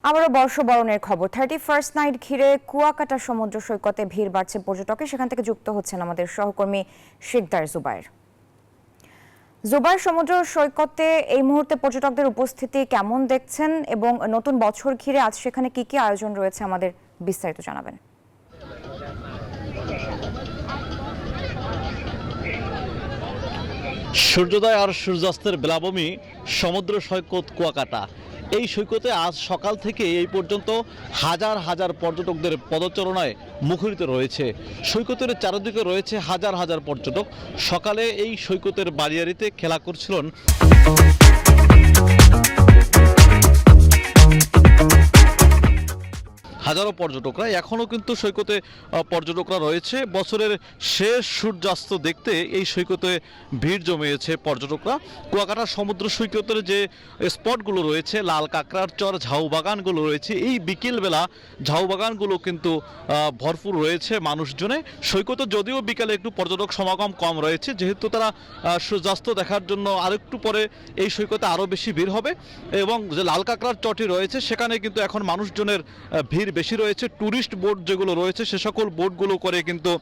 আবারও বর্ষবরণের খবর 31st নাইট ঘিরে কুয়াকাটা সমুদ্র সৈকতে ভিড় বাড়ছে পর্যটকের। সেখান থেকে যুক্ত হচ্ছেন আমাদের সহকর্মী শিকদার জুবায়ের। জুবায়ের, সমুদ্র সৈকতে এই মুহূর্তে পর্যটকদের উপস্থিতি কেমন দেখছেন এবং নতুন বছর ঘিরে আজ সেখানে কি কি আয়োজন রয়েছে আমাদের বিস্তারিত জানাবেন। সূর্যোদয় আর সূর্যাস্তের বেলাভূমি সমুদ্র সৈকত কুয়াকাটা। এই সৈকতে আজ সকাল থেকে এই পর্যন্ত হাজার হাজার পর্যটকদের পদচারণায় মুখরিত রয়েছে। সৈকতের চারিদিকে রয়েছে হাজার হাজার পর্যটক। সকালে এই সৈকতের বালিয়াড়িতে খেলা করছিলেন হাজারো পর্যটকরা। এখনও কিন্তু সৈকতে পর্যটকরা রয়েছে। বছরের শেষ সূর্যাস্ত দেখতে এই সৈকতে ভিড় জমিয়েছে পর্যটকরা। কুয়াকাটা সমুদ্র সৈকতের যে স্পটগুলো রয়েছে, লাল কাঁকড়ার চর, ঝাউ বাগানগুলো রয়েছে, এই বিকেলবেলা ঝাউ বাগানগুলো কিন্তু ভরপুর রয়েছে মানুষজনে। সৈকতে যদিও বিকালে একটু পর্যটক সমাগম কম রয়েছে, যেহেতু তারা সূর্যাস্ত দেখার জন্য আরেকটু পরে এই সৈকতে আরও বেশি ভিড় হবে। এবং যে লাল কাঁকড়ার চরটি রয়েছে সেখানে কিন্তু এখন মানুষজনের ভিড় বেশি রয়েছে। ট্যুরিস্ট বোট যেগুলো রয়েছে সে সকল বোটগুলো করে কিন্তু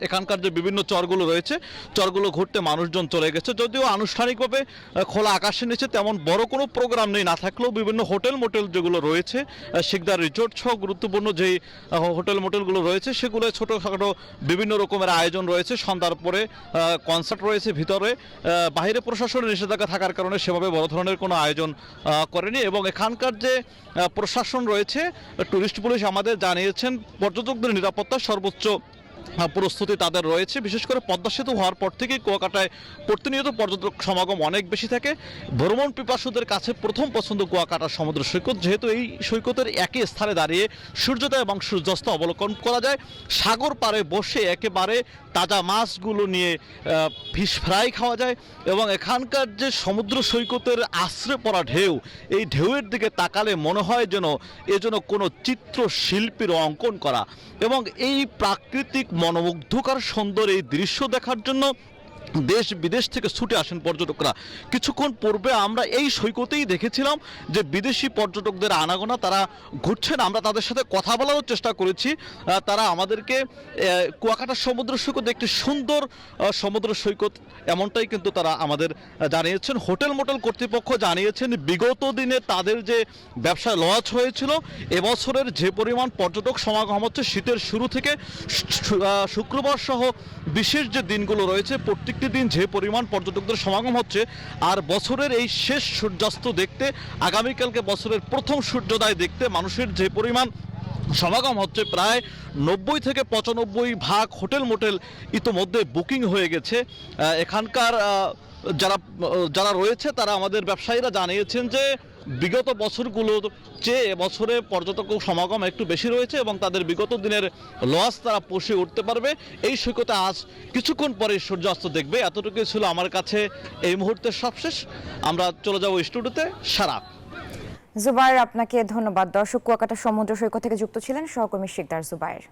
এখানকার যে বিভিন্ন চরগুলো রয়েছে চরগুলো ঘুরতে মানুষজন চলে গেছে। যদিও আনুষ্ঠানিকভাবে খোলা আকাশের নিচে তেমন বড় কোনো প্রোগ্রাম নেই, না থাকলেও বিভিন্ন হোটেল মোটেল যেগুলো রয়েছে, শিকদার রিসোর্ট সহ গুরুত্বপূর্ণ যেই হোটেল মোটেলগুলো রয়েছে সেগুলো ছোটোখাটো বিভিন্ন রকমের আয়োজন রয়েছে। সন্ধ্যার পরে কনসার্ট রয়েছে ভিতরে। বাইরে প্রশাসনের নিষেধাজ্ঞা থাকার কারণে সেভাবে বড় ধরনের কোনো আয়োজন করেনি। এবং এখানকার যে প্রশাসন রয়েছে, টুরিস্ট পুলিশ আমাদের জানিয়েছেন পর্যটকদের নিরাপত্তা সর্বোচ্চ প্রস্তুতি তাদের রয়েছে। বিশেষ করে পদ্মা সেতু হওয়ার পর থেকেই কুয়াকাটায় প্রতিনিয়ত পর্যটক সমাগম অনেক বেশি থাকে। ভ্রমণ পিপাসুদের কাছে প্রথম পছন্দ কুয়াকাটা সমুদ্র সৈকত, যেহেতু এই সৈকতের একই স্থানে দাঁড়িয়ে সূর্যোদয় এবং সূর্যাস্ত অবলোকন করা যায়। সাগর পাড়ে বসে একেবারে তাজা মাছগুলো নিয়ে ফিশ ফ্রাই খাওয়া যায়। এবং এখানকার যে সমুদ্র সৈকতের আশ্রে পড়া ঢেউ, এই ঢেউয়ের দিকে তাকালে মনে হয় যেন কোনো চিত্রশিল্পীর অঙ্কন করা। এবং এই প্রাকৃতিক মনোমুগ্ধকর সুন্দর এই দৃশ্য দেখার জন্য দেশ বিদেশ থেকে ছুটে আসেন পর্যটকরা। কিছুক্ষণ পূর্বে আমরা এই সৈকতেই দেখেছিলাম যে বিদেশি পর্যটকদের আনাগোনা, তারা ঘুরছেন। আমরা তাদের সাথে কথা বলারও চেষ্টা করেছি। তারা আমাদেরকে কুয়াকাটা সমুদ্র সৈকত একটি সুন্দর সমুদ্র সৈকত এমনটাই কিন্তু তারা আমাদের জানিয়েছেন। হোটেল মোটেল কর্তৃপক্ষ জানিয়েছেন বিগত দিনে তাদের যে ব্যবসায় লস হয়েছিল, এবছরের যে পরিমাণ পর্যটক সমাগম হচ্ছে শীতের শুরু থেকে শুক্রবার সহ বিশেষ যে দিনগুলো রয়েছে প্রত্যেকটি দিন যে পরিমাণ পর্যটকদের সমাগম হচ্ছে, আর বছরের এই শেষ সূর্যাস্ত দেখতে, আগামীকালকে বছরের প্রথম সূর্যোদয় দেখতে মানুষের যে পরিমাণ সমাগম হচ্ছে, প্রায় 90 থেকে 95% হোটেল মোটেল ইতোমধ্যে বুকিং হয়ে গেছে। এখানকার যারা রয়েছে তারা আমাদের ব্যবসায়ীরা জানিয়েছেন যে বিগত বছরগুলোর চেয়ে এবছরে পর্যটক সমাগম একটু বেশি রয়েছে এবং তাদের বিগত দিনের লস তারা পুষিয়ে উঠতে পারবে। এই সৈকতে আজ কিছুক্ষণ পরে সূর্যাস্ত দেখবে। এতটুকুই ছিল আমার কাছে এই মুহূর্তে সবশেষ। আমরা চলে যাব স্টুডিওতে। সারা জুবায়ের, আপনাকে ধন্যবাদ। দর্শক, কুয়াকাটা সমুদ্র সৈকত থেকে যুক্ত ছিলেন সহকর্মী শিকদার জুবায়ের।